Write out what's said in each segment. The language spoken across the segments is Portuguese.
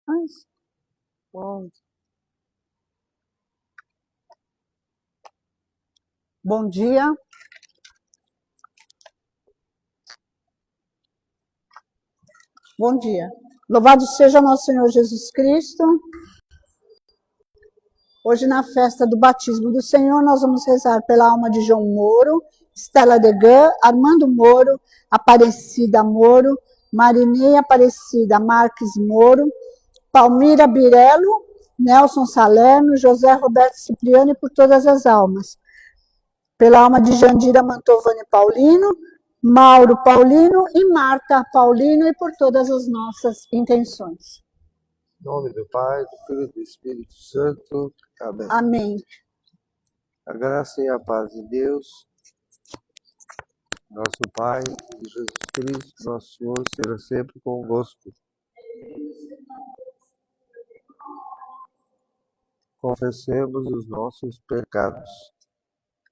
Mas, bom. Bom dia. Bom dia. Louvado seja nosso Senhor Jesus Cristo. Hoje, na festa do batismo do Senhor, nós vamos rezar pela alma de João Moro, Estela Degan, Armando Moro, Aparecida Moro, Marinei Aparecida Marques Moro, Palmira Birello, Nelson Salerno, José Roberto Cipriano e por todas as almas. Pela alma de Jandira Mantovani Paulino, Mauro Paulino e Marta Paulino e por todas as nossas intenções. Em nome do Pai, do Filho e do Espírito Santo. Amém. Amém. A graça e a paz de Deus, nosso Pai, de Jesus Cristo, nosso Senhor, será sempre convosco. Confessemos os nossos pecados.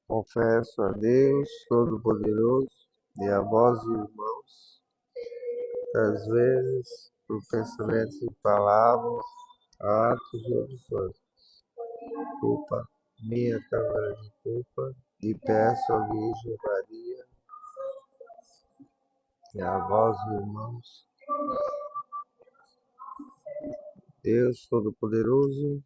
Confesso a Deus Todo-Poderoso e a vós, irmãos, às vezes, por pensamentos e palavras, atos e omissões. Culpa, minha câmara de culpa, e peço à Virgem Maria e a vós, irmãos, Deus Todo-Poderoso,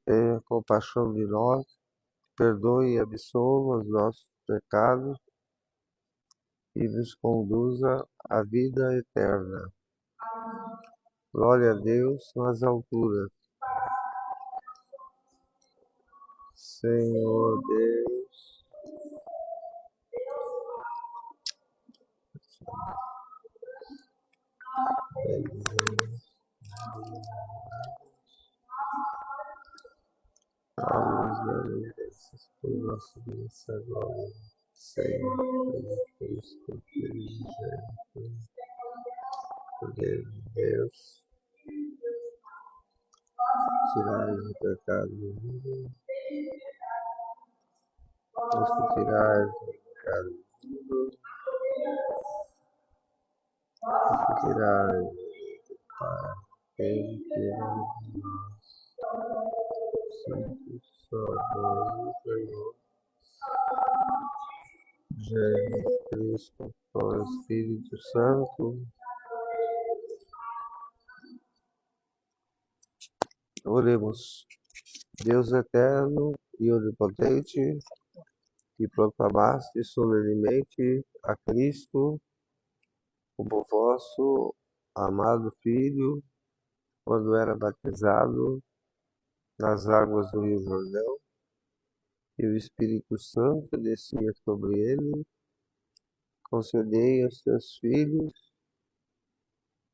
tenha compaixão de nós, perdoe e absolva os nossos pecados e nos conduza à vida eterna. Glória a Deus nas alturas. Senhor Deus, salve-nos graças por nossa graça, glória, Senhor, Jesus Cristo, Filho de Deus, tirai o pecado do mundo, nos tirai o pecado do mundo, nos tirai o Pai, Filho de nós, Santo Salvador, Senhor, Jesus Cristo, com o Espírito Santo. Oremos. Deus eterno e onipotente, que proclamaste solenemente a Cristo como vosso amado Filho, quando era batizado nas águas do Rio Jordão, e o Espírito Santo descia sobre ele, concedei aos teus filhos,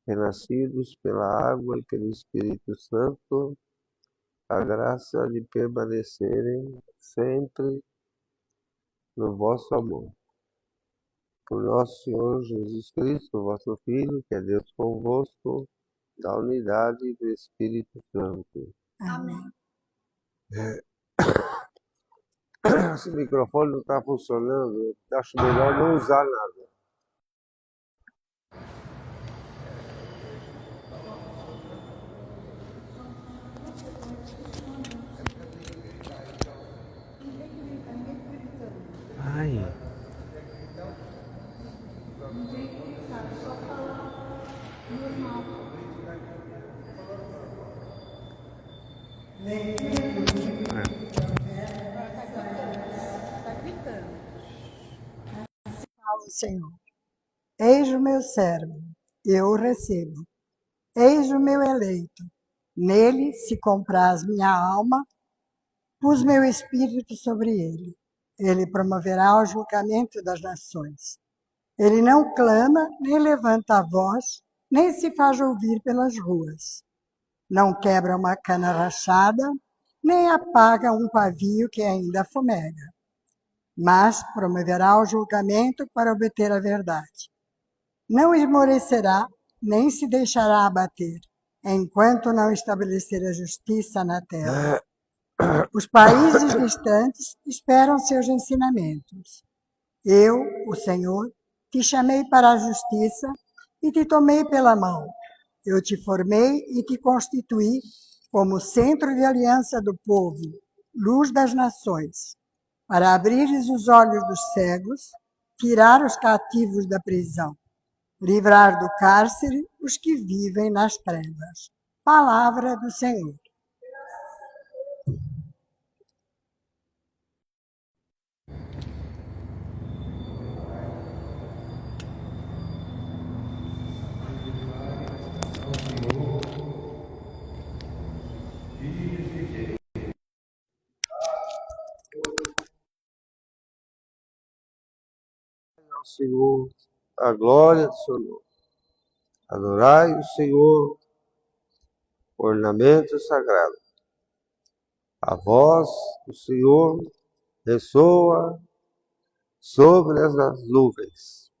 renascidos pela água e pelo Espírito Santo, a graça de permanecerem sempre no vosso amor. Por nosso Senhor Jesus Cristo, vosso Filho, que é Deus convosco, da unidade do Espírito Santo. Amém. Esse microfone não está funcionando, eu acho melhor não usar nada. Ai. Fala o Senhor. Eis o meu servo, eu o recebo. Eis o meu eleito, nele se compraz minha alma, pus meu espírito sobre ele. Ele promoverá o julgamento das nações. Ele não clama, nem levanta a voz, nem se faz ouvir pelas ruas. Não quebra uma cana rachada, nem apaga um pavio que ainda fumega. Mas promoverá o julgamento para obter a verdade. Não esmorecerá, nem se deixará abater, enquanto não estabelecer a justiça na terra. Os países distantes esperam seus ensinamentos. Eu, o Senhor, te chamei para a justiça, e te tomei pela mão. Eu te formei e te constituí como centro de aliança do povo, luz das nações, para abrires os olhos dos cegos, tirar os cativos da prisão, livrar do cárcere os que vivem nas trevas. Palavra do Senhor. Ao Senhor a glória do seu nome. Adorai o Senhor, ornamento sagrado. A voz do Senhor ressoa sobre as nuvens.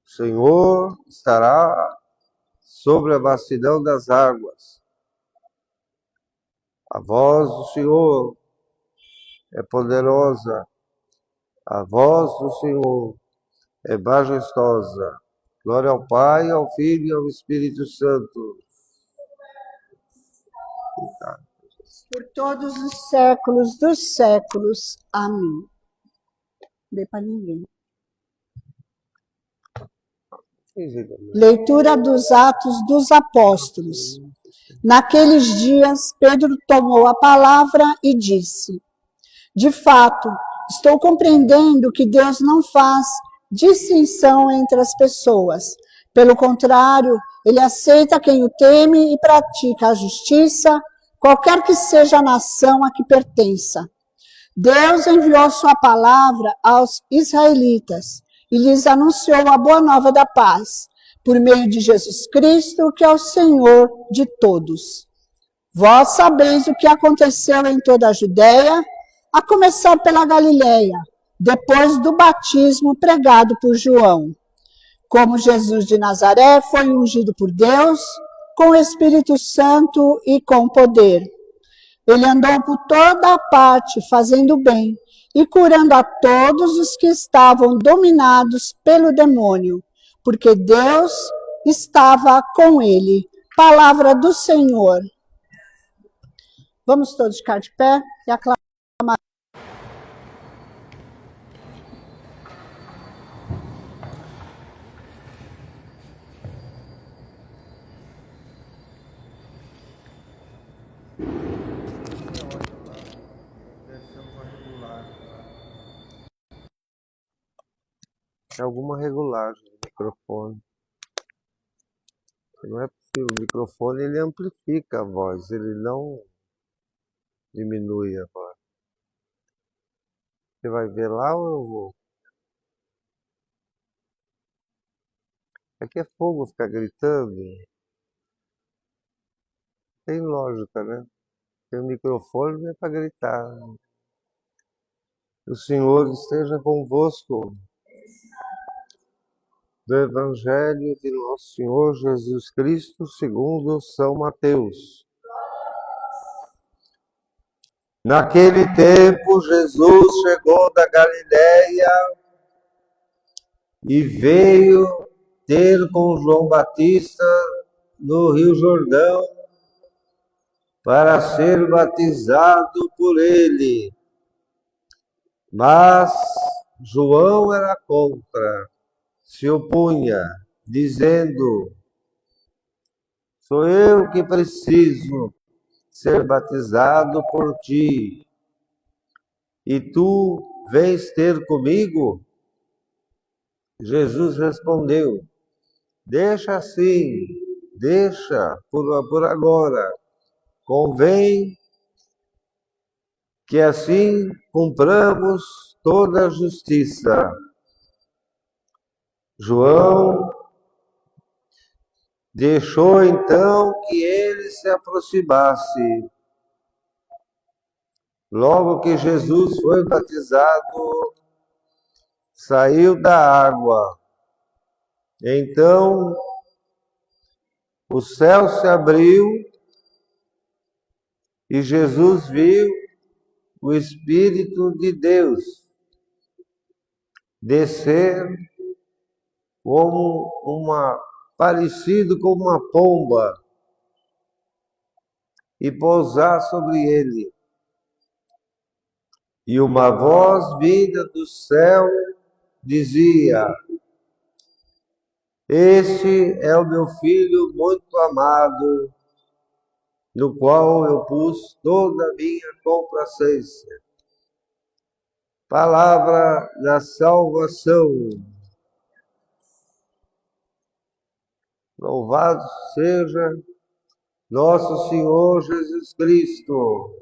O Senhor estará sobre a vastidão das águas. A voz do Senhor é poderosa. A voz do Senhor é majestosa. Glória ao Pai, ao Filho e ao Espírito Santo. Por todos os séculos dos séculos. Amém. Dê para ninguém. Leitura dos Atos dos Apóstolos. Naqueles dias, Pedro tomou a palavra e disse: de fato, estou compreendendo que Deus não faz distinção entre as pessoas. Pelo contrário, ele aceita quem o teme e pratica a justiça, qualquer que seja a nação a que pertença. Deus enviou sua palavra aos israelitas e lhes anunciou a boa nova da paz, por meio de Jesus Cristo, que é o Senhor de todos. Vós sabeis o que aconteceu em toda a Judéia, a começar pela Galileia, depois do batismo pregado por João. Como Jesus de Nazaré foi ungido por Deus, com o Espírito Santo e com poder. Ele andou por toda a parte, fazendo bem e curando a todos os que estavam dominados pelo demônio, porque Deus estava com ele. Palavra do Senhor. Vamos todos ficar de pé e aclamar. É alguma regulagem do microfone. Não é possível. O microfone ele amplifica a voz, ele não diminui a voz. Você vai ver lá ou eu vou? Aqui é fogo ficar gritando. Tem lógica, né? Tem um microfone é para gritar. O Senhor esteja convosco. Do Evangelho de Nosso Senhor Jesus Cristo, segundo São Mateus. Naquele tempo, Jesus chegou da Galiléia e veio ter com João Batista no Rio Jordão para ser batizado por ele. Mas João era contra, se opunha, dizendo: sou eu que preciso ser batizado por ti, e tu vens ter comigo? Jesus respondeu: deixa assim, deixa por agora, convém que assim cumpramos toda a justiça. João deixou então que ele se aproximasse. Logo que Jesus foi batizado, saiu da água. Então o céu se abriu e Jesus viu o Espírito de Deus descer como uma parecido com uma pomba, e pousar sobre ele. E uma voz vinda do céu dizia: Este é o meu filho muito amado, no qual eu pus toda a minha complacência. Palavra da salvação. Louvado seja nosso Senhor Jesus Cristo.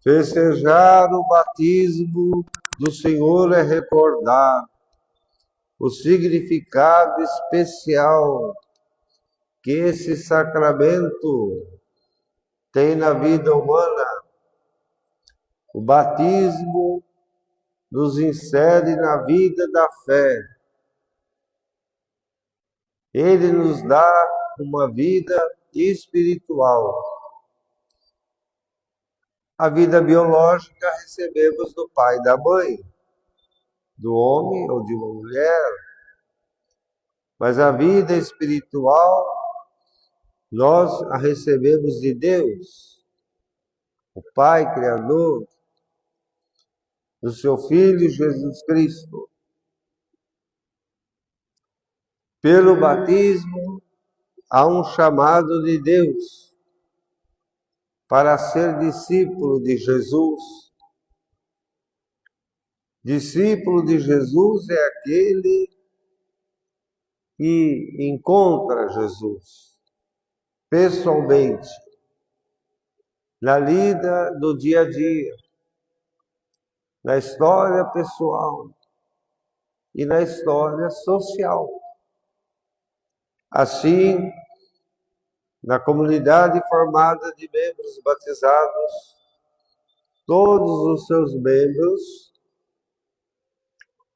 Festejar o batismo do Senhor é recordar o significado especial que esse sacramento tem na vida humana. O batismo nos insere na vida da fé. Ele nos dá uma vida espiritual. A vida biológica recebemos do pai e da mãe, do homem ou de uma mulher. Mas a vida espiritual nós a recebemos de Deus, o Pai Criador, do seu Filho Jesus Cristo. Pelo batismo, há um chamado de Deus para ser discípulo de Jesus. Discípulo de Jesus é aquele que encontra Jesus pessoalmente, na lida do dia a dia, na história pessoal e na história social. Assim, na comunidade formada de membros batizados, todos os seus membros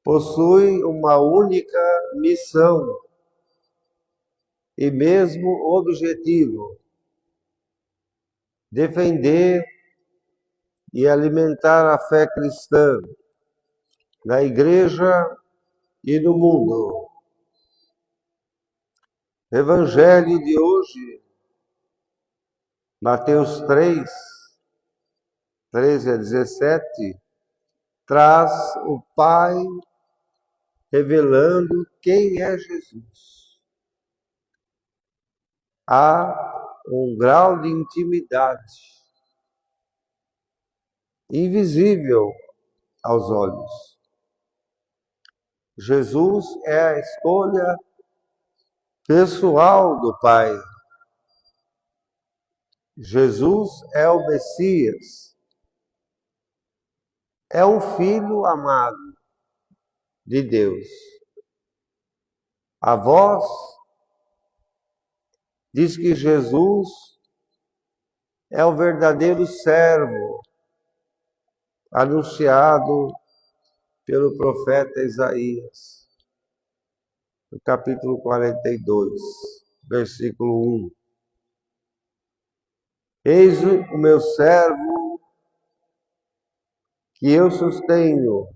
possuem uma única missão e mesmo objetivo: defender e alimentar a fé cristã na igreja e no mundo. Evangelho de hoje, Mateus 3, 13 a 17, traz o Pai revelando quem é Jesus. Há um grau de intimidade invisível aos olhos. Jesus é a escolha pessoal do Pai. Jesus é o Messias. É um filho amado de Deus. A voz diz que Jesus é o verdadeiro servo anunciado pelo profeta Isaías, no capítulo 42, versículo 1. Eis o meu servo que eu sustenho,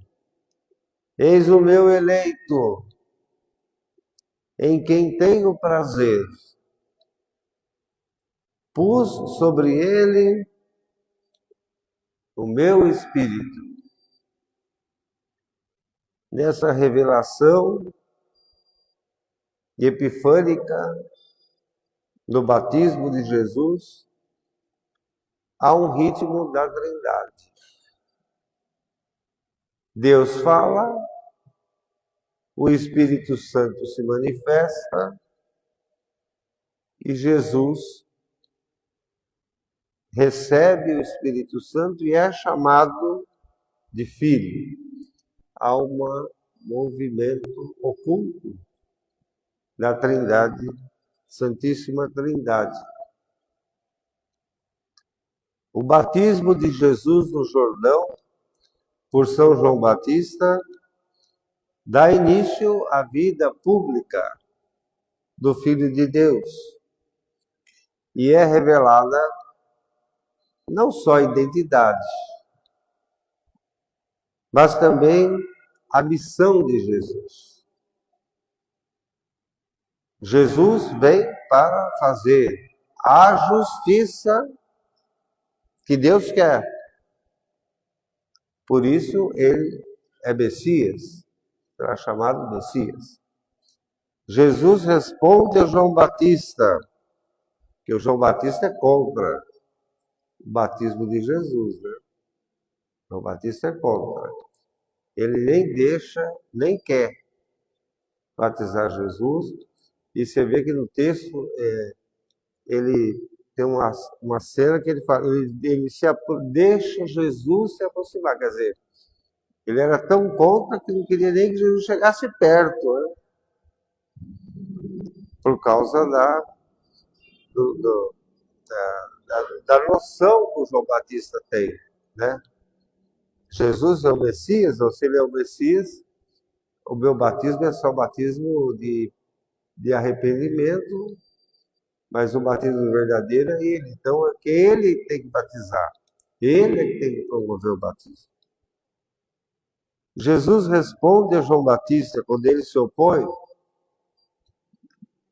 eis o meu eleito, em quem tenho prazer. Pus sobre ele o meu espírito. Nessa revelação epifânica do batismo de Jesus, há um ritmo da Trindade. Deus fala, o Espírito Santo se manifesta e Jesus recebe o Espírito Santo e é chamado de filho. Há um movimento oculto da Trindade, Santíssima Trindade. O batismo de Jesus no Jordão, por São João Batista, dá início à vida pública do Filho de Deus e é revelada não só a identidade, mas também a missão de Jesus. Jesus vem para fazer a justiça que Deus quer. Por isso ele é Messias, será chamado Messias. Jesus responde a João Batista, que o João Batista é contra o batismo de Jesus, né? João Batista é contra. Ele nem deixa, nem quer batizar Jesus. E você vê que no texto ele tem uma cena que ele fala, ele deixa Jesus se aproximar. Quer dizer, ele era tão contra que não queria nem que Jesus chegasse perto, né? Por causa da noção que o João Batista tem, né? Jesus é o Messias, ou se ele é o Messias, o meu batismo é só o batismo de arrependimento, mas o batismo verdadeiro é ele. Então é que ele tem que batizar, ele é que tem que promover o batismo. Jesus responde a João Batista quando ele se opõe: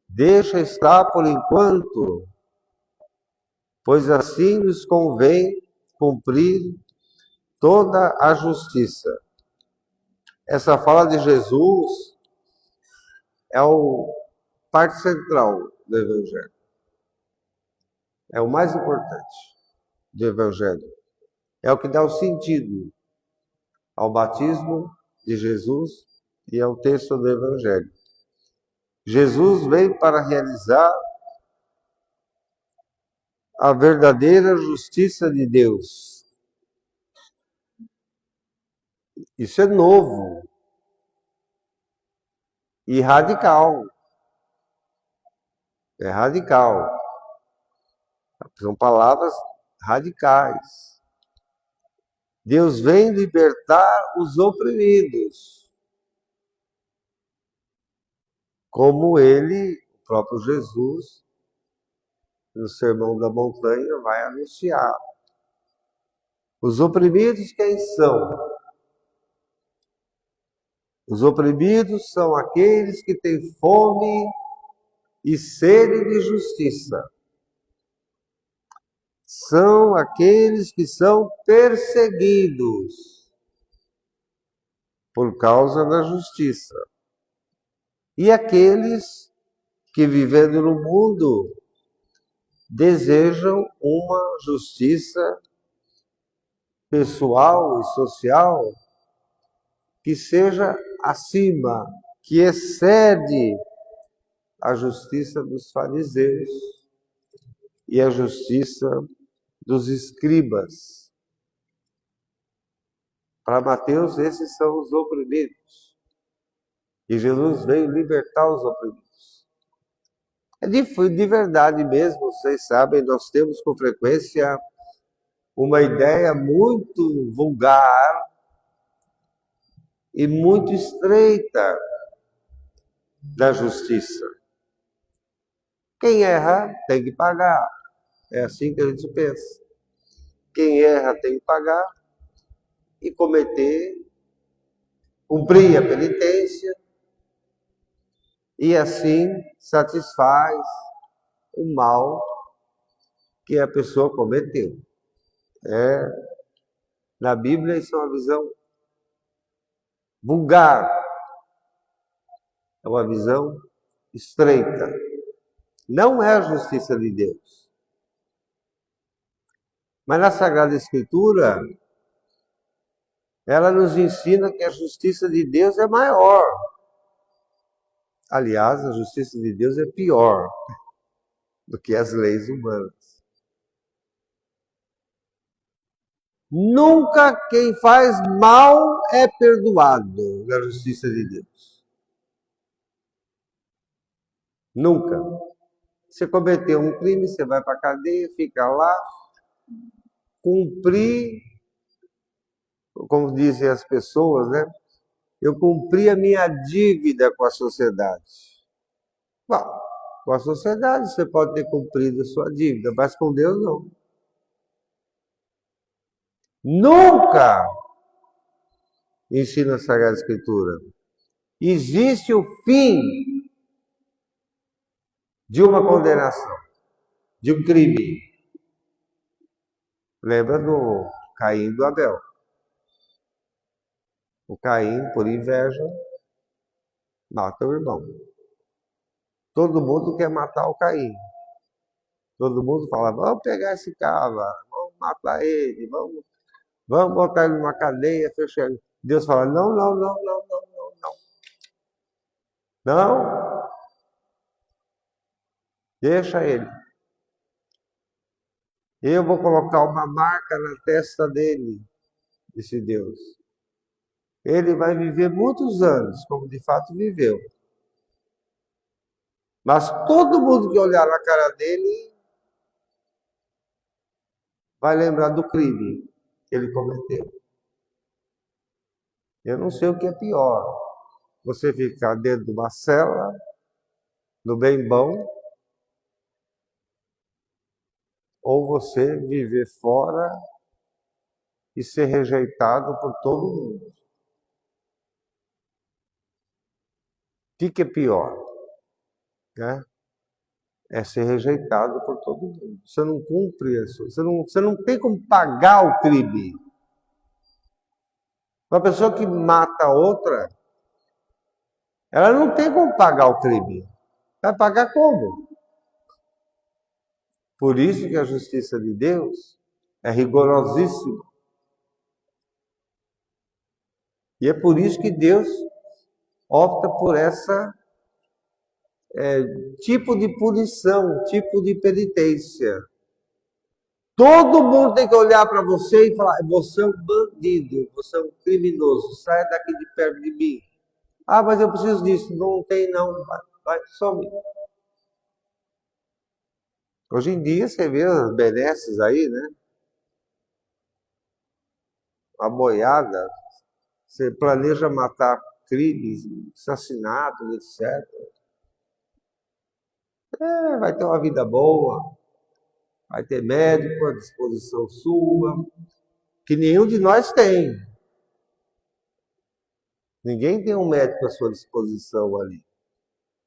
deixa estar por enquanto, pois assim nos convém cumprir toda a justiça. Essa fala de Jesus é a parte central do Evangelho. É o mais importante do Evangelho. É o que dá o sentido ao batismo de Jesus e ao texto do Evangelho. Jesus veio para realizar a verdadeira justiça de Deus. Isso é novo e radical. É radical. São palavras radicais. Deus vem libertar os oprimidos, como ele, o próprio Jesus, no Sermão da Montanha, vai anunciar. Os oprimidos quem são? Os oprimidos são aqueles que têm fome e sede de justiça. São aqueles que são perseguidos por causa da justiça. E aqueles que, vivendo no mundo, desejam uma justiça pessoal e social que seja acima, que excede a justiça dos fariseus e a justiça dos escribas. Para Mateus, esses são os oprimidos. E Jesus veio libertar os oprimidos. É de verdade mesmo, vocês sabem, nós temos com frequência uma ideia muito vulgar e muito estreita da justiça. Quem erra tem que pagar. É assim que a gente pensa. Quem erra tem que pagar e cumprir a penitência, e assim satisfaz o mal que a pessoa cometeu. Na Bíblia isso é uma visão vulgar, é uma visão estreita. Não é a justiça de Deus. Mas na Sagrada Escritura, ela nos ensina que a justiça de Deus é maior. Aliás, a justiça de Deus é pior do que as leis humanas. Nunca quem faz mal é perdoado na justiça de Deus. Nunca. Você cometeu um crime, você vai para a cadeia, fica lá, cumprir, como dizem as pessoas, né? Eu cumpri a minha dívida com a sociedade. Bom, com a sociedade você pode ter cumprido a sua dívida, mas com Deus não. Nunca, ensina a Sagrada Escritura, existe o fim de uma condenação, de um crime. Lembra do Caim e do Abel? O Caim, por inveja, mata o irmão. Todo mundo quer matar o Caim. Todo mundo fala, vamos pegar esse cara, vamos matar ele, vamos botar ele numa cadeia, fechar ele. Deus fala, não, não, não, não, não, não, não. Não, deixa ele. Eu vou colocar uma marca na testa dele, disse Deus. Ele vai viver muitos anos, como de fato viveu. Mas todo mundo que olhar na cara dele vai lembrar do crime que ele cometeu. Eu não sei o que é pior. Você ficar dentro de uma cela, no bem bom, ou você viver fora e ser rejeitado por todo mundo. O que é pior? Né? É ser rejeitado por todo mundo. Você não cumpre isso. Você não tem como pagar o crime. Uma pessoa que mata outra, ela não tem como pagar o crime. Vai pagar como? Por isso que a justiça de Deus é rigorosíssima. E é por isso que Deus opta por essa tipo de punição, tipo de penitência. Todo mundo tem que olhar para você e falar, você é um bandido, você é um criminoso, sai daqui de perto de mim. Ah, mas eu preciso disso. Não tem não, vai, some. Hoje em dia você vê as benesses aí, né? A boiada, você planeja matar crimes, assassinatos, etc. Vai ter uma vida boa, vai ter médico à disposição sua, que nenhum de nós tem. Ninguém tem um médico à sua disposição ali.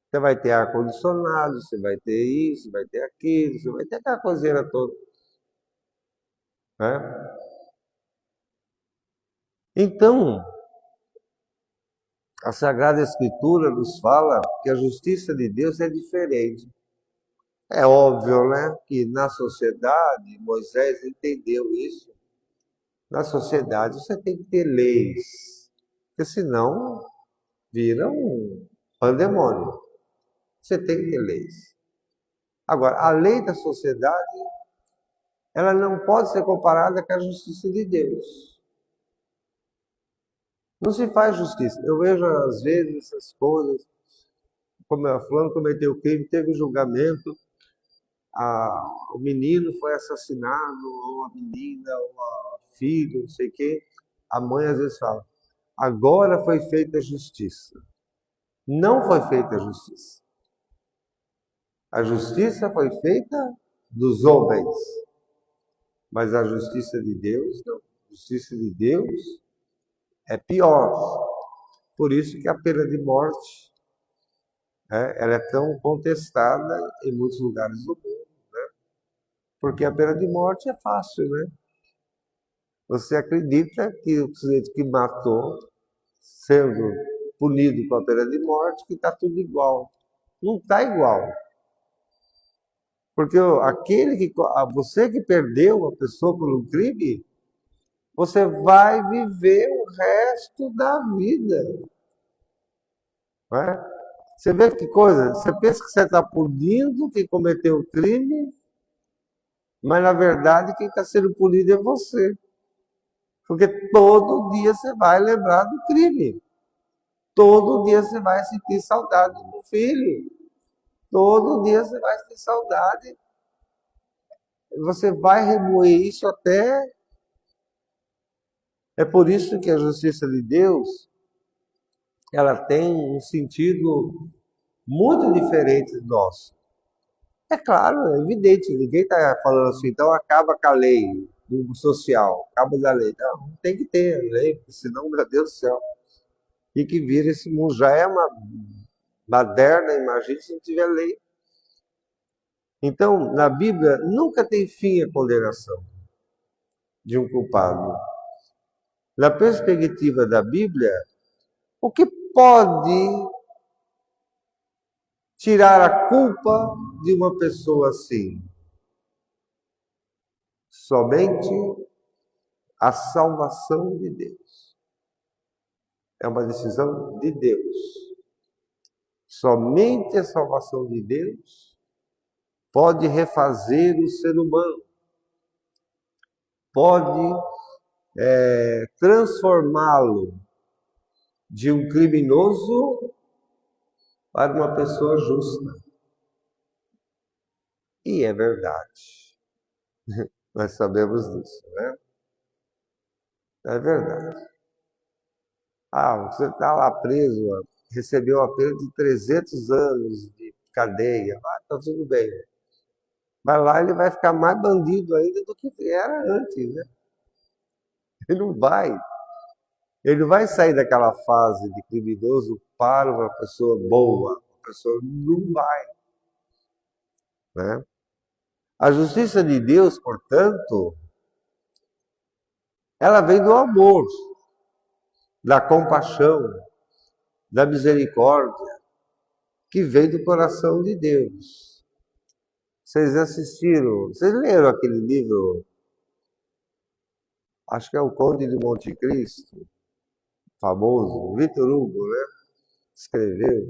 Você vai ter ar-condicionado, você vai ter isso, vai ter aquilo, você vai ter aquela coiseira toda. Né? Então, a Sagrada Escritura nos fala que a justiça de Deus é diferente. É óbvio, né, que na sociedade, Moisés entendeu isso. Na sociedade você tem que ter leis, porque senão vira um pandemônio. Você tem que ter leis. Agora, a lei da sociedade, ela não pode ser comparada com a justiça de Deus. Não se faz justiça. Eu vejo, às vezes, essas coisas, como a fulano cometeu crime, teve julgamento, o menino foi assassinado, ou a menina, ou a filha, não sei o quê. A mãe às vezes fala, agora foi feita a justiça. Não foi feita a justiça. A justiça foi feita dos homens, mas a justiça de Deus, não. A justiça de Deus é pior. Por isso que a pena de morte, ela é tão contestada em muitos lugares do mundo. Porque a pena de morte é fácil, né? Você acredita que o sujeito que matou, sendo punido com a pena de morte, que está tudo igual. Não está igual. Porque você que perdeu a pessoa por um crime, você vai viver o resto da vida. Não é? Você vê que coisa? Você pensa que você está punindo quem cometeu o crime, mas na verdade quem está sendo punido é você. Porque todo dia você vai lembrar do crime. Todo dia você vai sentir saudade do filho. Todo dia você vai sentir saudade. Você vai remoer isso até. É por isso que a justiça de Deus, ela tem um sentido muito diferente do nosso. É claro, é evidente, ninguém está falando assim, então acaba com a lei do social, acaba da lei. Não, tem que ter lei, senão, meu Deus do céu, e que vira esse mundo. Já é uma baderna, imagine se não tiver lei. Então, na Bíblia, nunca tem fim a condenação de um culpado. Na perspectiva da Bíblia, o que pode tirar a culpa de uma pessoa assim? Somente a salvação de Deus. É uma decisão de Deus. Somente a salvação de Deus pode refazer o ser humano. Pode transformá-lo de um criminoso para uma pessoa justa. E é verdade. Nós sabemos disso, né? É verdade. Você está lá preso, recebeu a pena de 300 anos de cadeia. Tá tudo bem. Mas lá ele vai ficar mais bandido ainda do que era antes, né? Ele não vai. Ele não vai sair daquela fase de criminoso para uma pessoa boa. A pessoa não vai, né? A justiça de Deus, portanto, ela vem do amor, da compaixão, da misericórdia, que vem do coração de Deus. Vocês assistiram, vocês leram aquele livro, acho que é o Conde de Monte Cristo, famoso, Victor Hugo, né? Escreveu,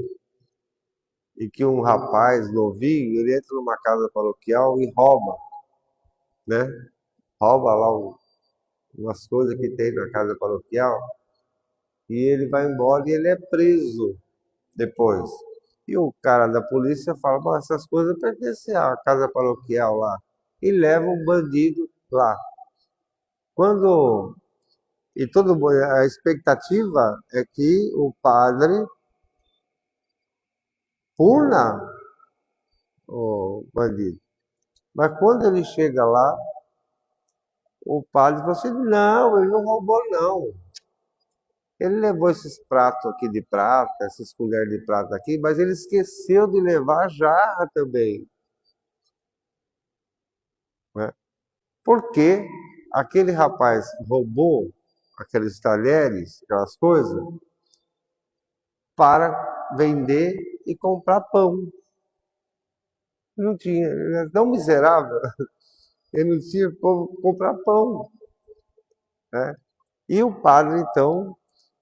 e que um rapaz novinho, ele entra numa casa paroquial e rouba, né? Rouba lá umas coisas que tem na casa paroquial, e ele vai embora e ele é preso depois. E o cara da polícia fala, mas essas coisas pertencem à casa paroquial lá. E leva o bandido lá. A expectativa é que o padre puna o bandido. Mas quando ele chega lá, o padre fala assim, não, ele não roubou não. Ele levou esses pratos aqui de prata, essas colheres de prata aqui, mas ele esqueceu de levar a jarra também. Né? Porque aquele rapaz roubou aqueles talheres, aquelas coisas, para vender e comprar pão. Não tinha, ele era tão miserável, ele não tinha como comprar pão. Né? E o padre, então,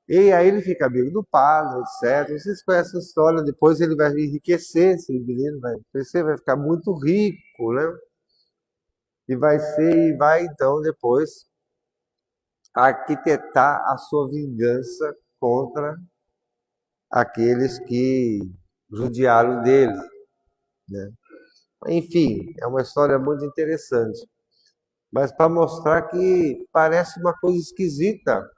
e aí ele fica amigo do padre, etc. Vocês conhecem a história, depois ele vai enriquecer, esse menino vai crescer, vai ficar muito rico, né? E vai então depois arquitetar a sua vingança contra aqueles que judiaram dele, né? Enfim, é uma história muito interessante, mas para mostrar que parece uma coisa esquisita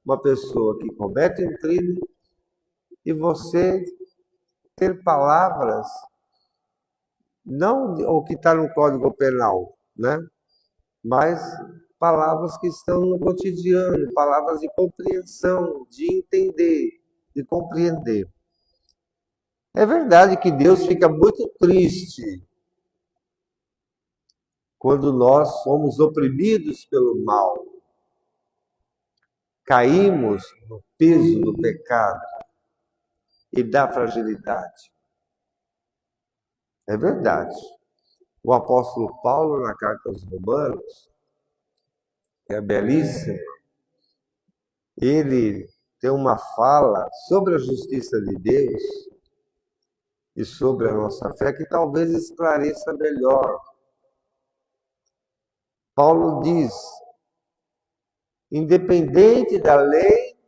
uma pessoa que comete um crime e você ter palavras, não o que está no Código Penal, né? Mas palavras que estão no cotidiano, palavras de compreensão, de entender, de compreender. É verdade que Deus fica muito triste quando nós somos oprimidos pelo mal, caímos no peso do pecado e da fragilidade. É verdade. O apóstolo Paulo, na carta aos Romanos, que é belíssima, ele tem uma fala sobre a justiça de Deus e sobre a nossa fé que talvez esclareça melhor. Paulo diz, independente da lei,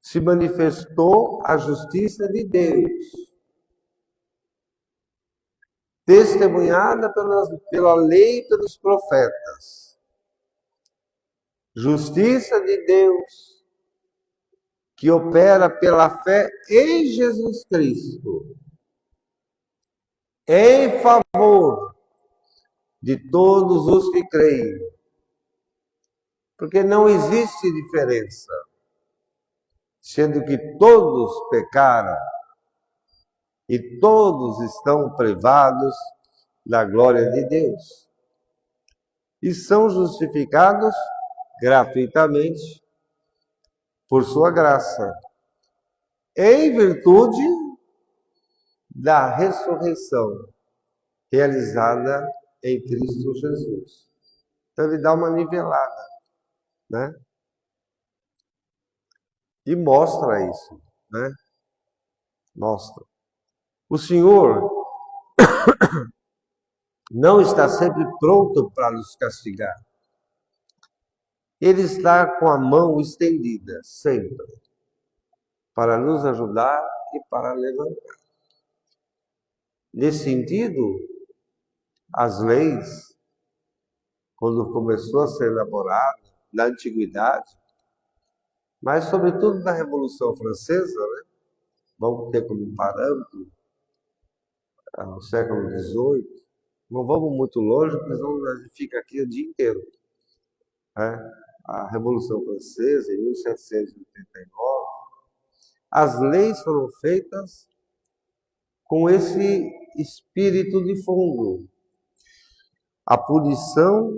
se manifestou a justiça de Deus, testemunhada pela lei e pelos profetas. Justiça de Deus, que opera pela fé em Jesus Cristo, em favor de todos os que creem. Porque não existe diferença, sendo que todos pecaram e todos estão privados da glória de Deus. E são justificados gratuitamente por sua graça, em virtude da ressurreição realizada em Cristo Jesus. Então ele dá uma nivelada, né? E mostra isso, né? Mostra. O Senhor não está sempre pronto para nos castigar. Ele está com a mão estendida, sempre, para nos ajudar e para levantar. Nesse sentido, as leis, quando começou a ser elaborada na antiguidade, mas sobretudo na Revolução Francesa, né? Vamos ter como parâmetro o século XVIII, não vamos muito longe, porque senão a gente fica aqui o dia inteiro, né? A Revolução Francesa, em 1789, as leis foram feitas com esse espírito de fundo. A punição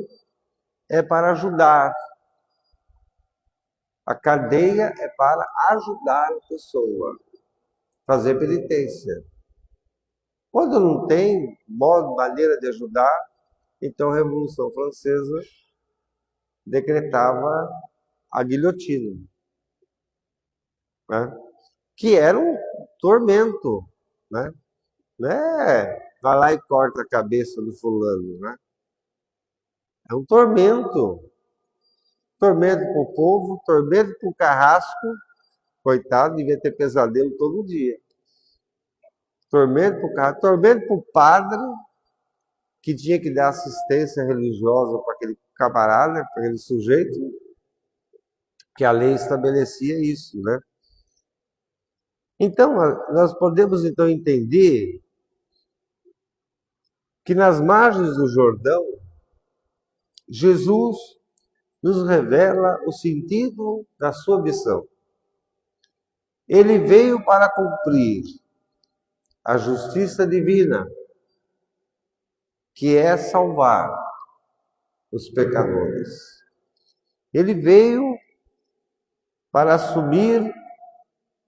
é para ajudar, a cadeia é para ajudar a pessoa, fazer penitência. Quando não tem modo, maneira de ajudar, então a Revolução Francesa decretava a guilhotina, né? Que era um tormento, né? Vai lá e corta a cabeça do fulano, né? É um tormento. Tormento para o povo, tormento para o carrasco, coitado, devia ter pesadelo todo dia. Tormento para o carrasco, tormento para o padre, que tinha que dar assistência religiosa para aquele camarada, para aquele sujeito, que a lei estabelecia isso, né? Então, nós podemos então entender que nas margens do Jordão, Jesus nos revela o sentido da sua missão. Ele veio para cumprir a justiça divina, que é salvar os pecadores. Ele veio para assumir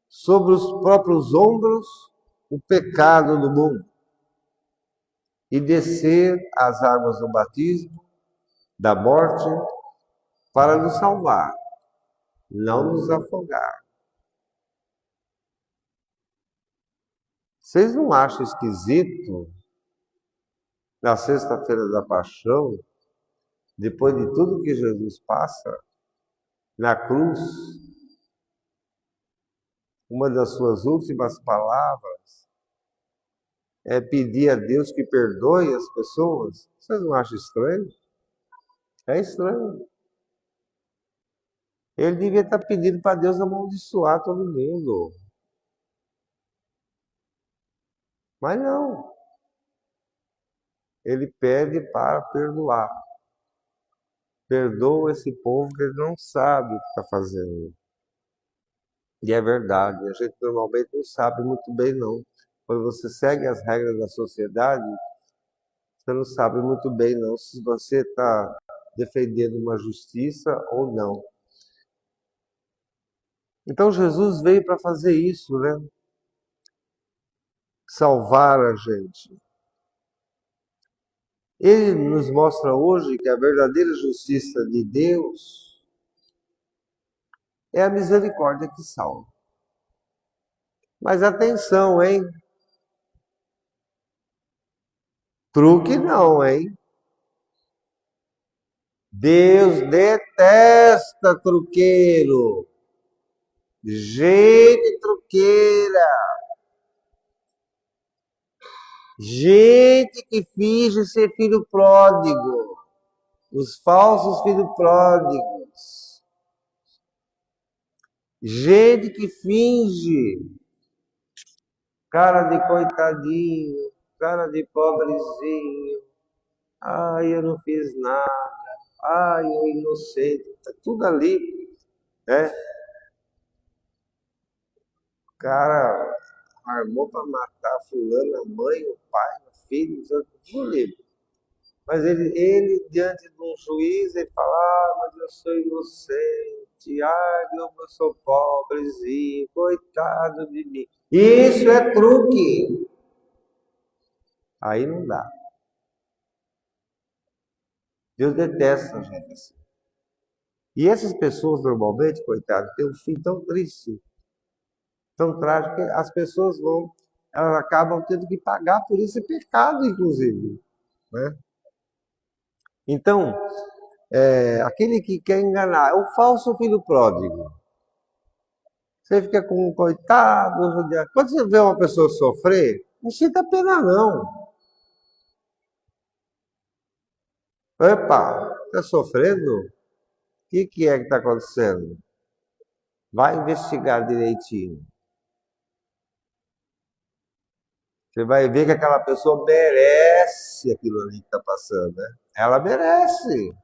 sobre os próprios ombros o pecado do mundo e descer às águas do batismo, da morte, para nos salvar, não nos afogar. Vocês não acham esquisito, na sexta-feira da paixão, depois de tudo que Jesus passa, na cruz, uma das suas últimas palavras é pedir a Deus que perdoe as pessoas? Vocês não acham estranho? É estranho. Ele devia estar pedindo para Deus amaldiçoar todo mundo. Mas não. Ele pede para perdoar. Perdoa esse povo que ele não sabe o que está fazendo. E é verdade, a gente normalmente não sabe muito bem não. Quando você segue as regras da sociedade, você não sabe muito bem não se você está defendendo uma justiça ou não. Então Jesus veio para fazer isso, né? Salvar a gente. Ele nos mostra hoje que a verdadeira justiça de Deus é a misericórdia que salva. Mas atenção, hein? Truque não, hein? Deus detesta truqueiro. Gente truqueira. Gente que finge ser filho pródigo. Os falsos filhos pródigos. Gente que finge. Cara de coitadinho. Cara de pobrezinho. Ai, eu não fiz nada. Ai, eu inocente. Tá tudo ali, né? Cara armou para matar fulano, a mãe, o pai, o filho, tudo livre. Mas ele, diante de um juiz, ele fala, mas eu sou inocente, eu sou pobrezinho, coitado de mim. Isso é truque. Aí não dá. Deus detesta gente assim. E essas pessoas, normalmente, coitado, têm um fim tão triste, tão trágico, que as pessoas elas acabam tendo que pagar por esse pecado, inclusive. Né? Então, aquele que quer enganar, é o falso filho pródigo. Você fica com um coitado, judiado. Quando você vê uma pessoa sofrer, não sinta pena, não. Epa, está sofrendo? O que é que está acontecendo? Vai investigar direitinho. Você vai ver que aquela pessoa merece aquilo ali que está passando, né? Ela merece.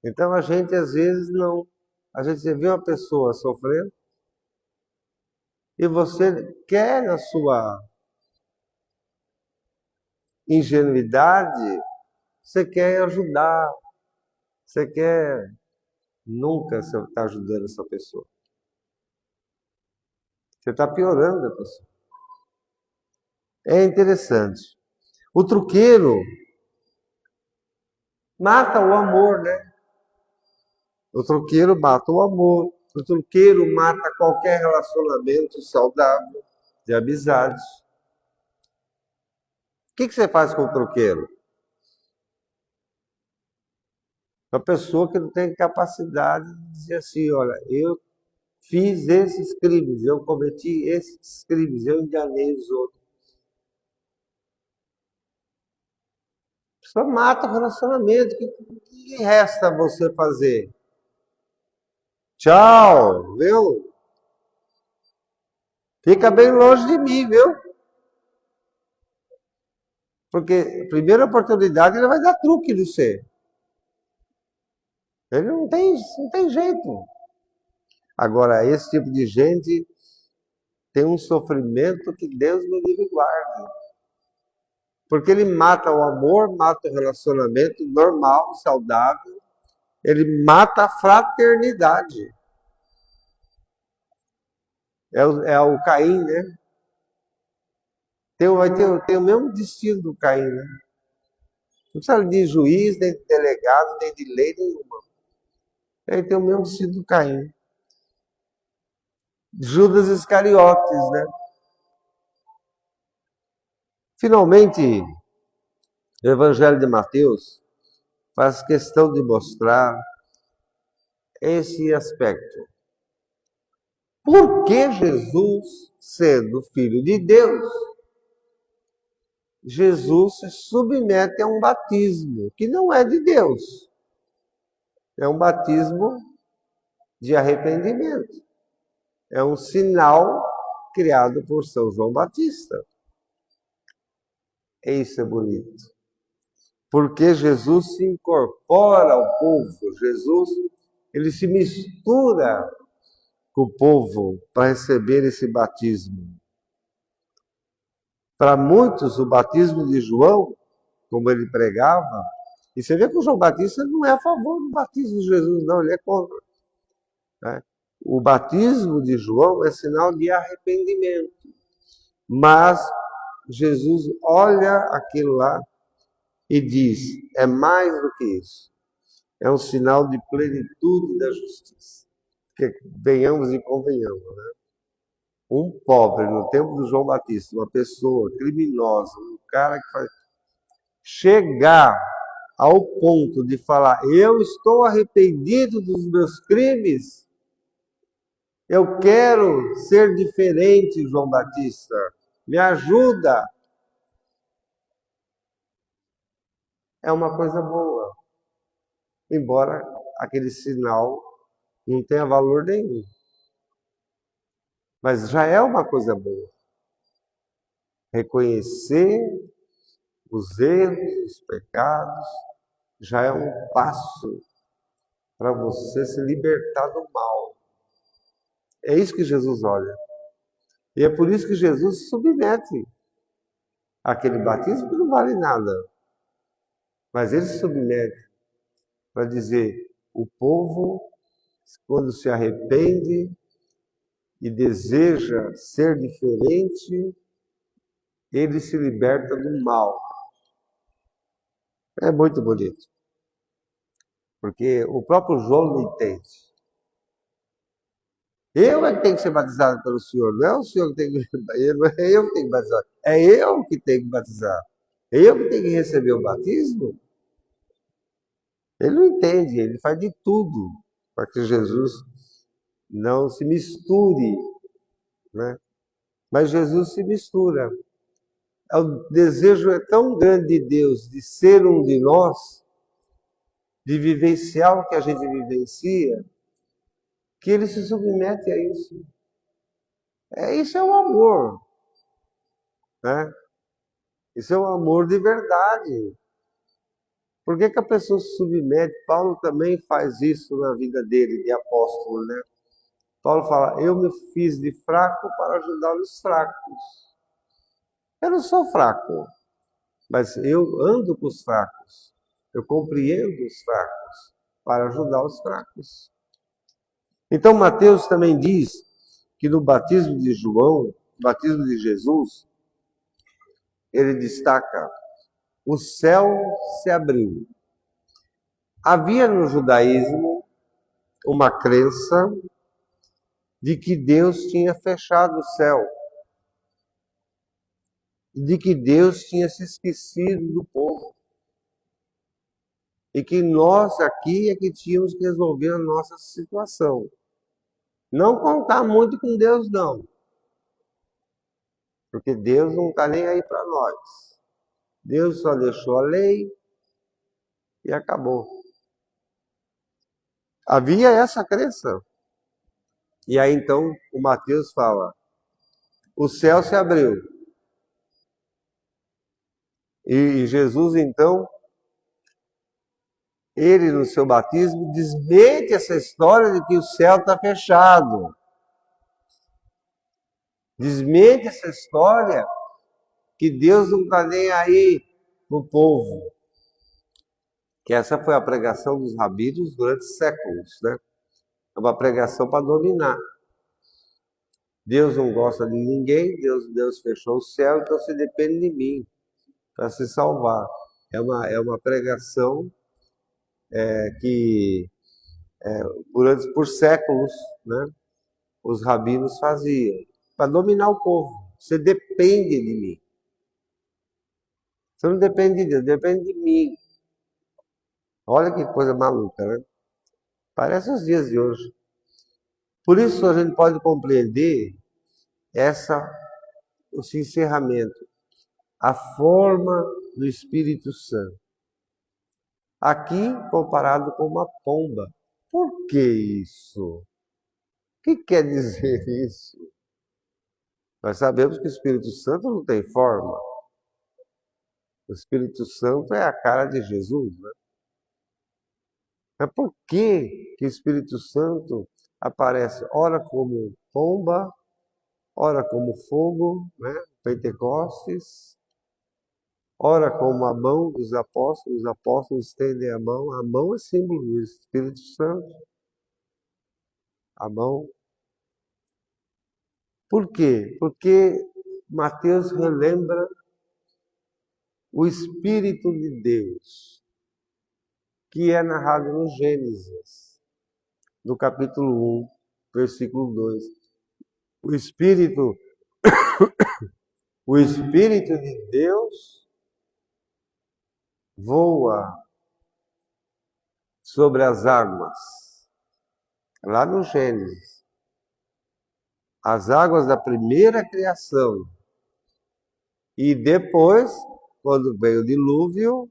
Então a gente às vezes não. A gente vê uma pessoa sofrendo e você quer, na sua ingenuidade, você quer ajudar. Você quer nunca estar ajudando essa pessoa. Você está piorando a pessoa. É interessante. O truqueiro mata o amor, né? O truqueiro mata o amor. O truqueiro mata qualquer relacionamento saudável de amizade. O que você faz com o truqueiro? Uma pessoa que não tem capacidade de dizer assim, olha, eu fiz esses crimes, eu cometi esses crimes, eu enganei os outros. A pessoa mata o relacionamento. O que resta você fazer? Tchau, viu? Fica bem longe de mim, viu? Porque a primeira oportunidade ele vai dar truque de você. Ele não tem jeito. Agora, esse tipo de gente tem um sofrimento que Deus me livre e guarde. Porque ele mata o amor, mata o relacionamento normal, saudável. Ele mata a fraternidade. É o Caim, né? Tem o mesmo destino do Caim, né? Não precisa de juiz, nem de delegado, nem de lei nenhuma. Ele tem o mesmo destino do Caim. Judas Iscariotes, né? Finalmente, o Evangelho de Mateus faz questão de mostrar esse aspecto. Por que Jesus, sendo Filho de Deus, Jesus se submete a um batismo que não é de Deus. É um batismo de arrependimento. É um sinal criado por São João Batista. Isso é bonito. Porque Jesus se incorpora ao povo. Jesus, ele se mistura com o povo para receber esse batismo. Para muitos, o batismo de João, como ele pregava, e você vê que o João Batista não é a favor do batismo de Jesus, não, ele é contra. Né? O batismo de João é sinal de arrependimento. Mas Jesus olha aquilo lá e diz, é mais do que isso. É um sinal de plenitude da justiça. Porque venhamos e convenhamos, né? Um pobre no tempo do João Batista, uma pessoa criminosa, um cara que faz... chegar ao ponto de falar, eu estou arrependido dos meus crimes, eu quero ser diferente, João Batista, me ajuda. É uma coisa boa, embora aquele sinal não tenha valor nenhum. Mas já é uma coisa boa. Reconhecer os erros, os pecados, já é um passo para você se libertar do mal. É isso que Jesus olha. E é por isso que Jesus se submete àquele batismo que não vale nada. Mas ele se submete para dizer, o povo, quando se arrepende e deseja ser diferente, ele se liberta do mal. É muito bonito. Porque o próprio João não entende. Eu é que tenho que ser batizado pelo Senhor, não é o Senhor que tem que não é eu que tenho que batizar, é eu que tenho que batizar. É eu que tenho que receber o batismo. Ele não entende, ele faz de tudo para que Jesus não se misture, né? Mas Jesus se mistura. O desejo é tão grande de Deus de ser um de nós, de vivenciar o que a gente vivencia, que ele se submete a isso. Isso é o amor, né? Isso é um amor de verdade. Por que a pessoa se submete? Paulo também faz isso na vida dele, de apóstolo, né? Paulo fala, eu me fiz de fraco para ajudar os fracos. Eu não sou fraco, mas eu ando com os fracos. Eu compreendo os fracos para ajudar os fracos. Então Mateus também diz que no batismo de João, batismo de Jesus, ele destaca, o céu se abriu. Havia no judaísmo uma crença de que Deus tinha fechado o céu, de que Deus tinha se esquecido do povo, e que nós aqui é que tínhamos que resolver a nossa situação. Não contar muito com Deus, não, porque Deus não está nem aí para nós. Deus só deixou a lei e acabou. Havia essa crença. E aí então o Mateus fala, o céu se abriu. E Jesus então, ele no seu batismo, desmente essa história de que o céu está fechado. Desmente essa história que Deus não está nem aí para o povo. Que essa foi a pregação dos rabinos durante séculos, né? É uma pregação para dominar. Deus não gosta de ninguém, Deus fechou o céu, então você depende de mim para se salvar. É uma pregação que por séculos, né, os rabinos faziam para dominar o povo. Você depende de mim. Você não depende de Deus, depende de mim. Olha que coisa maluca, né? Parece os dias de hoje. Por isso a gente pode compreender esse encerramento, a forma do Espírito Santo. Aqui comparado com uma pomba. Por que isso? O que quer dizer isso? Nós sabemos que o Espírito Santo não tem forma. O Espírito Santo é a cara de Jesus, né? Mas por que o Espírito Santo aparece ora como pomba, ora como fogo, né? Pentecostes, ora como a mão dos apóstolos, os apóstolos estendem a mão é símbolo do Espírito Santo, a mão. Por quê? Porque Mateus relembra o Espírito de Deus, que é narrado no Gênesis, no capítulo 1, versículo 2. O Espírito de Deus voa sobre as águas, lá no Gênesis. As águas da primeira criação. E depois, quando veio o dilúvio,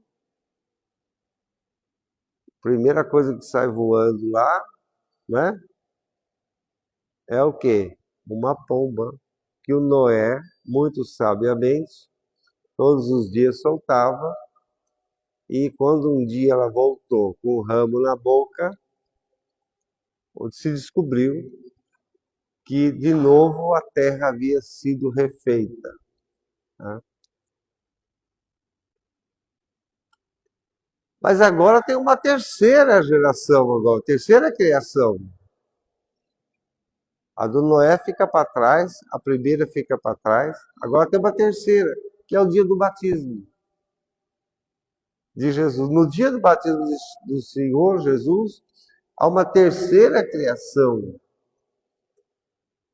a primeira coisa que sai voando lá, né? É o quê? Uma pomba que o Noé, muito sabiamente, todos os dias soltava, e quando um dia ela voltou com o ramo na boca, se descobriu que de novo a terra havia sido refeita. Né? Mas agora tem uma terceira geração, agora, terceira criação. A do Noé fica para trás, a primeira fica para trás, agora tem uma terceira, que é o dia do batismo de Jesus. No dia do batismo do Senhor Jesus, há uma terceira criação,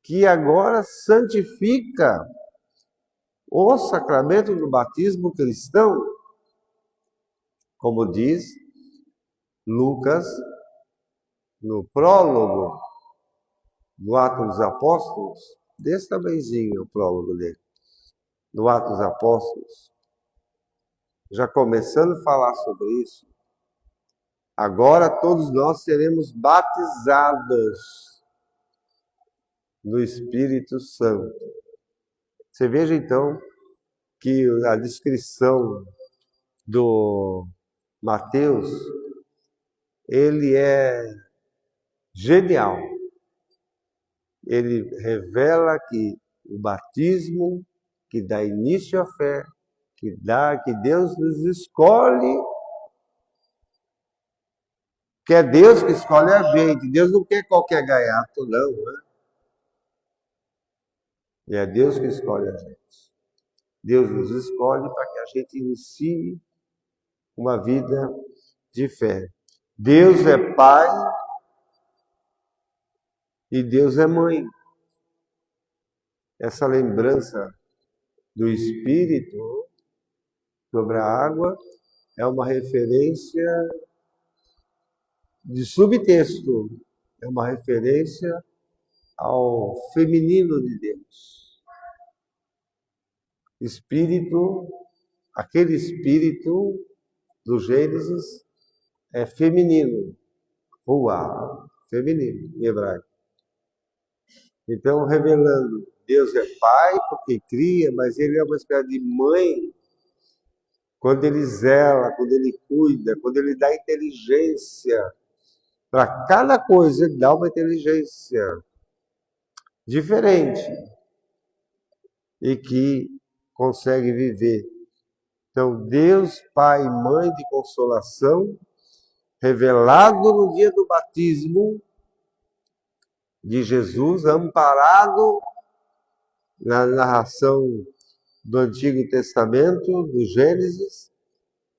que agora santifica o sacramento do batismo cristão, como diz Lucas no prólogo do Atos dos Apóstolos, desse tamanhozinho o prólogo dele, do Atos dos Apóstolos, já começando a falar sobre isso. Agora todos nós seremos batizados no Espírito Santo. Você veja então que a descrição do Mateus, ele é genial. Ele revela que o batismo que dá início à fé, que Deus nos escolhe, que é Deus que escolhe a gente. Deus não quer qualquer gaiato, não, né? E é Deus que escolhe a gente. Deus nos escolhe para que a gente inicie uma vida de fé. Deus é Pai e Deus é Mãe. Essa lembrança do Espírito sobre a água é uma referência de subtexto, é uma referência ao feminino de Deus. Espírito, aquele Espírito do Gênesis é feminino, ruá, feminino, em hebraico. Então, revelando, Deus é Pai porque cria, mas Ele é uma espécie de mãe quando Ele zela, quando Ele cuida, quando Ele dá inteligência. Para cada coisa, Ele dá uma inteligência diferente e que consegue viver. Então, Deus, Pai e Mãe de consolação, revelado no dia do batismo de Jesus, amparado na narração do Antigo Testamento, do Gênesis,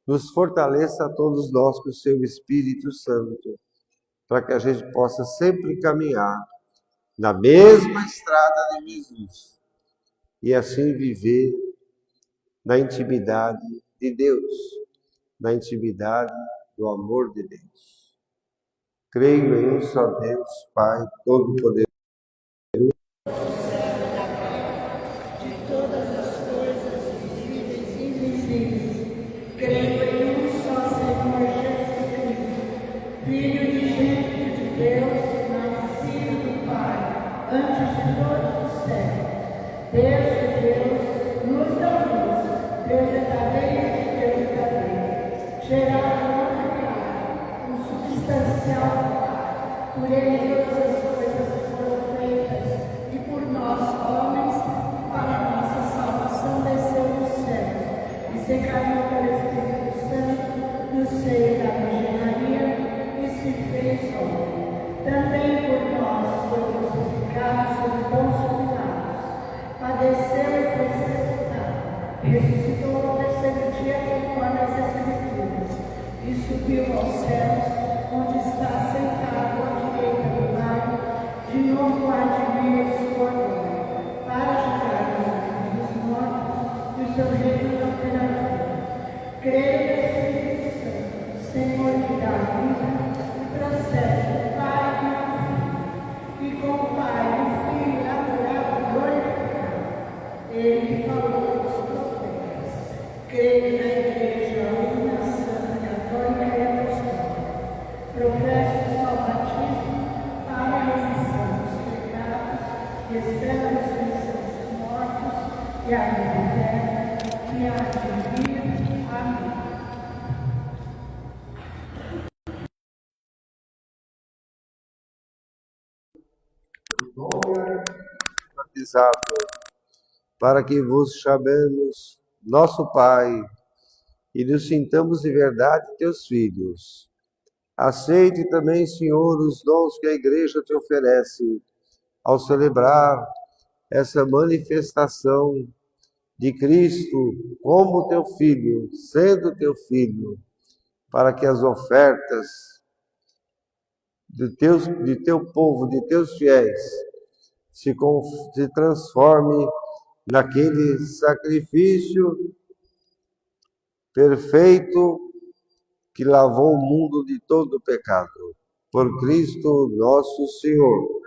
nos fortaleça a todos nós com o seu Espírito Santo, para que a gente possa sempre caminhar na mesma estrada de Jesus e assim viver na intimidade de Deus, na intimidade do amor de Deus. Creio em um só Deus, Pai Todo-Poderoso, por Ele todas as coisas foram feitas, e por nós, homens, para a nossa salvação desceu do céu, e se encarnou pelo Espírito Santo no seio da Virgem Maria, e se fez homem. Também por nós foi crucificado sob Pôncio Pilatos, padeceu e foi sepultado, ressuscitou no terceiro dia conforme as Escrituras, e subiu aos céus, onde está sentado à direita do Pai, de novo há de vir em sua glória, para julgar os vivos e os mortos, e o seu reino não terá fim. Creio no Espírito Santo, Senhor que dá vida, e procede do Pai e do Filho, e com o Pai e o Filho adorado e glorificado. Ele que falou dos profetas. Creio na Igreja, una, santa, católica e apostólica. Professo o seu batismo para a remissão dos pecados, e espero a ressurreição dos mortos e a vida eterna, que há de vir. Amém. bautisado, para que vos chamemos nosso Pai e nos sintamos de verdade teus filhos. Aceite também, Senhor, os dons que a Igreja te oferece ao celebrar essa manifestação de Cristo como teu Filho, sendo teu Filho, para que as ofertas de teu povo, de teus fiéis, se transforme naquele sacrifício perfeito que lavou o mundo de todo pecado. Por Cristo nosso Senhor.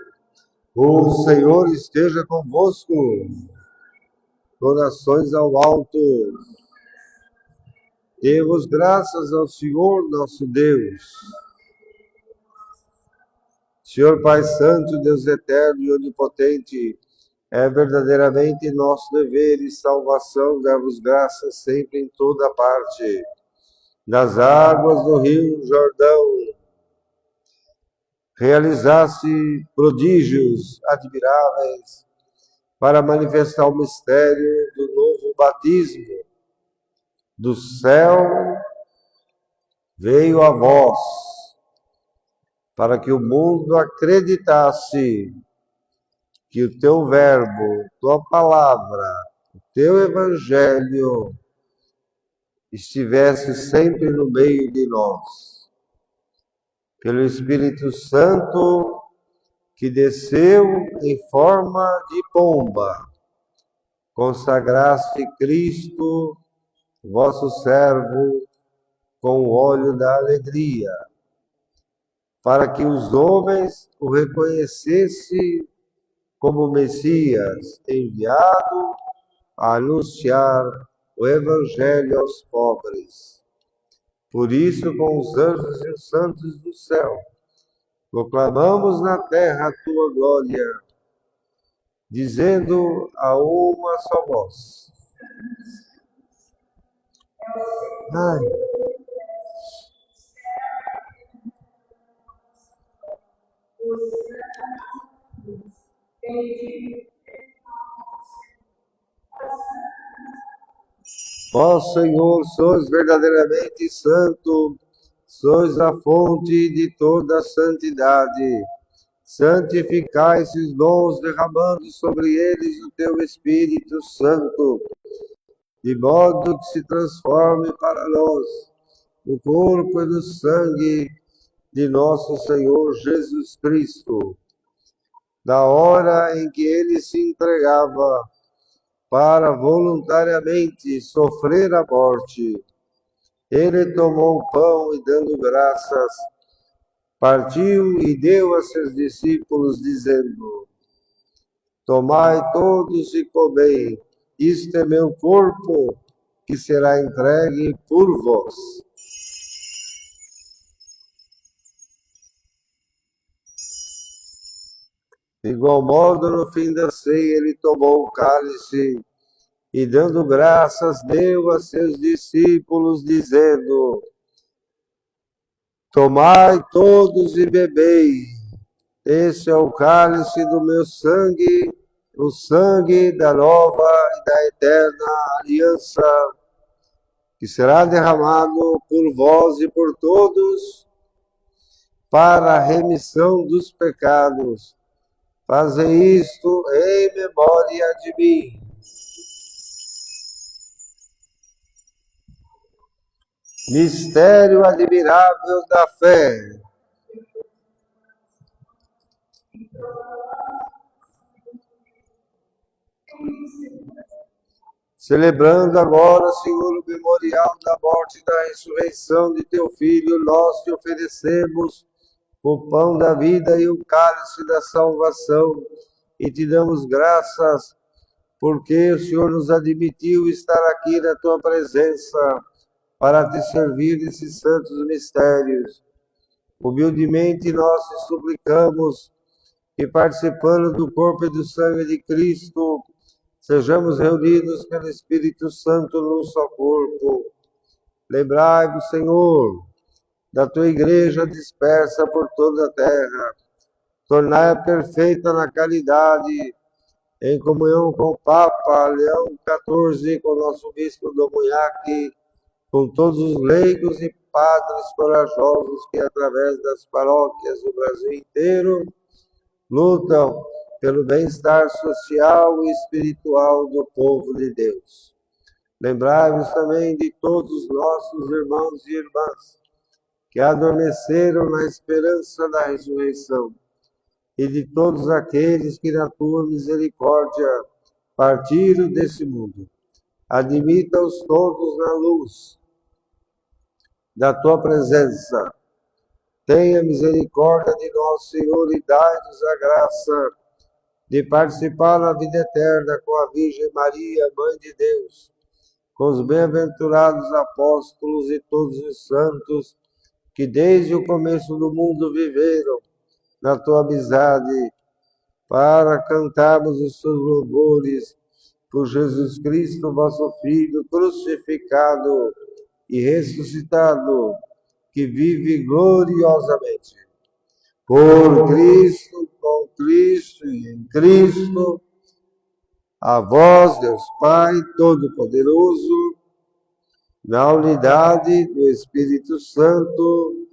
O Senhor esteja convosco. Corações ao alto. Demos graças ao Senhor nosso Deus. Senhor Pai Santo, Deus eterno e onipotente, é verdadeiramente nosso dever e salvação dar-vos graças sempre em toda parte. Nas águas do rio Jordão, realizasse prodígios admiráveis para manifestar o mistério do novo batismo. Do céu veio a voz, para que o mundo acreditasse que o teu verbo, tua palavra, o teu evangelho estivesse sempre no meio de nós. Pelo Espírito Santo que desceu em forma de pomba, consagraste Cristo, vosso servo, com o óleo da alegria, para que os homens o reconhecessem como Messias, enviado a anunciar o Evangelho aos pobres. Por isso, com os anjos e os santos do céu, proclamamos na terra a tua glória, dizendo a uma só voz: Ai. Ó Senhor, sois verdadeiramente santo, sois a fonte de toda santidade. Santificai esses dons, derramando sobre eles o teu Espírito Santo, de modo que se transforme para nós o corpo e o sangue de nosso Senhor Jesus Cristo. Da hora em que ele se entregava para voluntariamente sofrer a morte, ele tomou o pão e, dando graças, partiu e deu a seus discípulos, dizendo: Tomai todos e comei, isto é meu corpo, que será entregue por vós. De igual modo, no fim da ceia, ele tomou o cálice e, dando graças, deu a seus discípulos, dizendo: Tomai todos e bebei, este é o cálice do meu sangue, o sangue da nova e da eterna aliança, que será derramado por vós e por todos para a remissão dos pecados. Fazei isto em memória de mim. Mistério admirável da fé. Celebrando agora, Senhor, o memorial da morte e da ressurreição de teu Filho, nós te oferecemos o pão da vida e o cálice da salvação, e te damos graças, porque o Senhor nos admitiu estar aqui na tua presença, para te servir nesses santos mistérios. Humildemente nós te suplicamos que, participando do corpo e do sangue de Cristo, sejamos reunidos pelo Espírito Santo num só corpo. Lembrai-vos, Senhor, da tua igreja dispersa por toda a terra. Tornai-a perfeita na caridade, em comunhão com o Papa Leão XIV, com o nosso Bispo do Munhaque, com todos os leigos e padres corajosos que, através das paróquias do Brasil inteiro, lutam pelo bem-estar social e espiritual do povo de Deus. Lembrai-vos também de todos os nossos irmãos e irmãs que adormeceram na esperança da ressurreição, e de todos aqueles que, na tua misericórdia, partiram desse mundo. Admita-os todos na luz da tua presença. Tenha misericórdia de nosso Senhor e dai-nos a graça de participar na vida eterna com a Virgem Maria, Mãe de Deus, com os bem-aventurados apóstolos e todos os santos que desde o começo do mundo viveram na tua amizade, para cantarmos os seus louvores por Jesus Cristo, vosso Filho, crucificado e ressuscitado, que vive gloriosamente. Por Cristo, com Cristo e em Cristo, a vós, Deus Pai Todo-Poderoso, na unidade do Espírito Santo,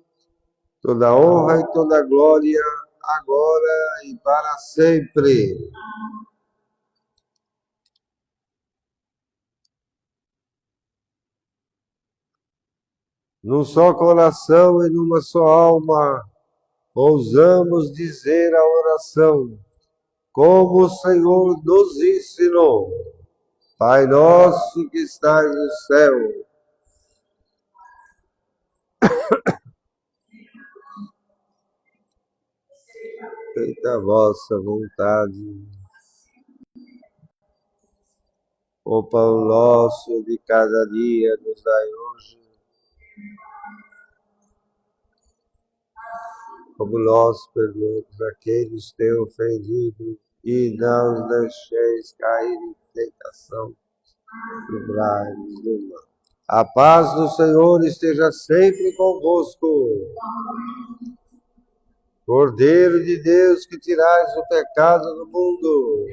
toda honra e toda glória, agora e para sempre. Num só coração e numa só alma, ousamos dizer a oração, como o Senhor nos ensinou. Pai nosso que estais no céu, feita a vossa vontade. O pão nosso de cada dia nos dai hoje, como nós perdoamos aqueles que têm ofendido, e não os deixeis cair em tentação, livrai-nos do mal. A paz do Senhor esteja sempre convosco. Cordeiro de Deus, que tirais o pecado do mundo,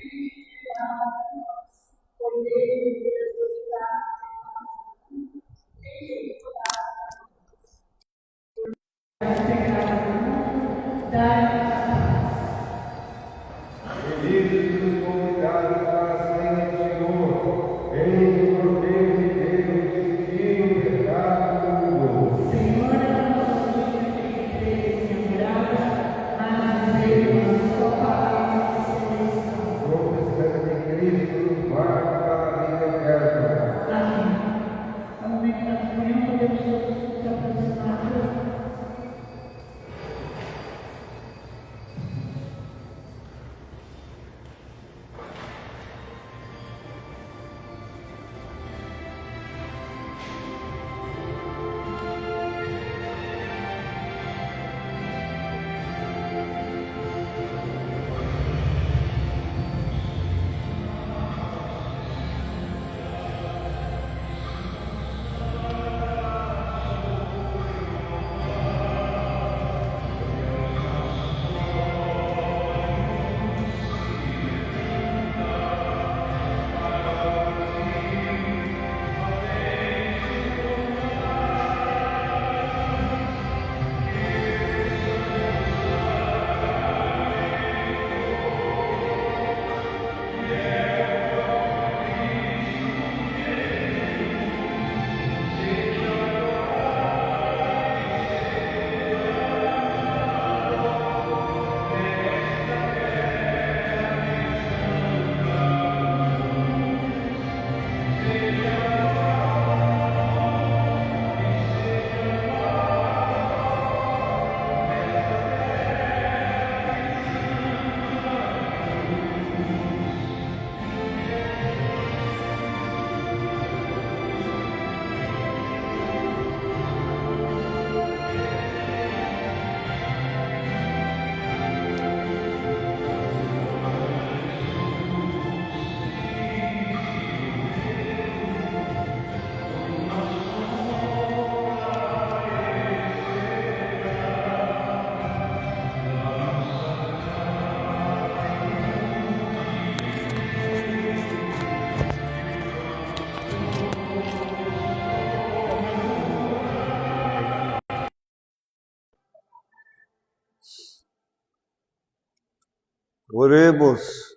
Oremos.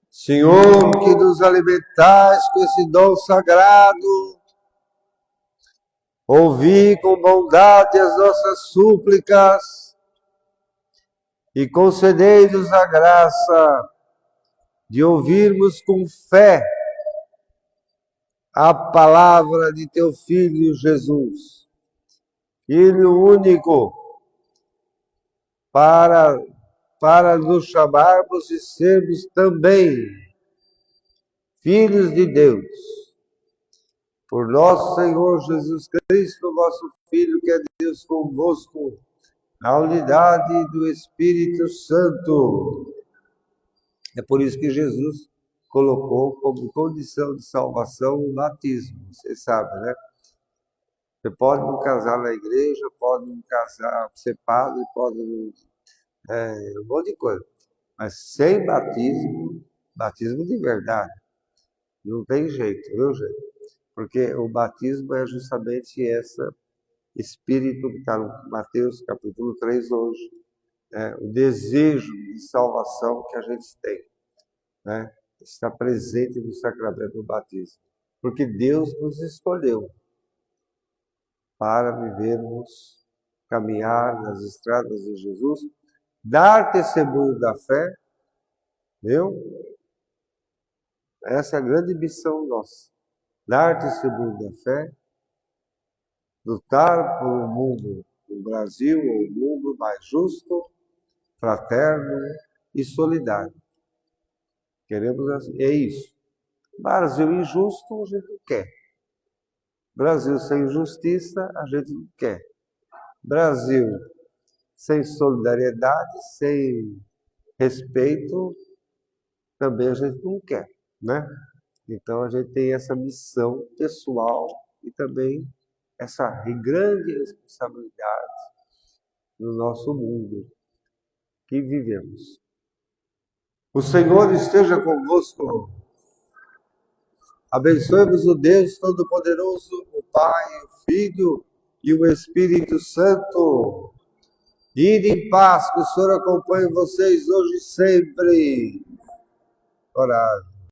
Senhor, que nos alimentais com esse dom sagrado, ouvi com bondade as nossas súplicas e concedei-nos a graça de ouvirmos com fé a palavra de teu Filho Jesus, Filho único, para nos chamarmos e sermos também filhos de Deus. Por nosso Senhor Jesus Cristo, vosso Filho, que é Deus convosco, na unidade do Espírito Santo. É por isso que Jesus colocou como condição de salvação o batismo, vocês sabem, né? Você pode não casar na igreja, pode não casar, ser padre, pode não, um monte de coisa. Mas sem batismo, batismo de verdade, não tem jeito, viu, gente? Porque o batismo é justamente esse espírito que está no Mateus capítulo 3 hoje, o desejo de salvação que a gente tem, né? Está presente no sacramento do batismo. Porque Deus nos escolheu para vivermos, caminhar nas estradas de Jesus, dar testemunho da fé, viu? Essa é a grande missão nossa. Dar testemunho da fé, lutar por um mundo, o Brasil, um mundo mais justo, fraterno e solidário. Queremos, é isso. Brasil injusto a gente não quer. Brasil sem justiça a gente não quer. Brasil sem solidariedade, sem respeito, também a gente não quer, né? Então a gente tem essa missão pessoal e também essa grande responsabilidade no nosso mundo que vivemos. O Senhor esteja convosco. Abençoe-vos o Deus Todo-Poderoso, o Pai, o Filho e o Espírito Santo. Ide em paz, que o Senhor acompanhe vocês hoje e sempre. Orar.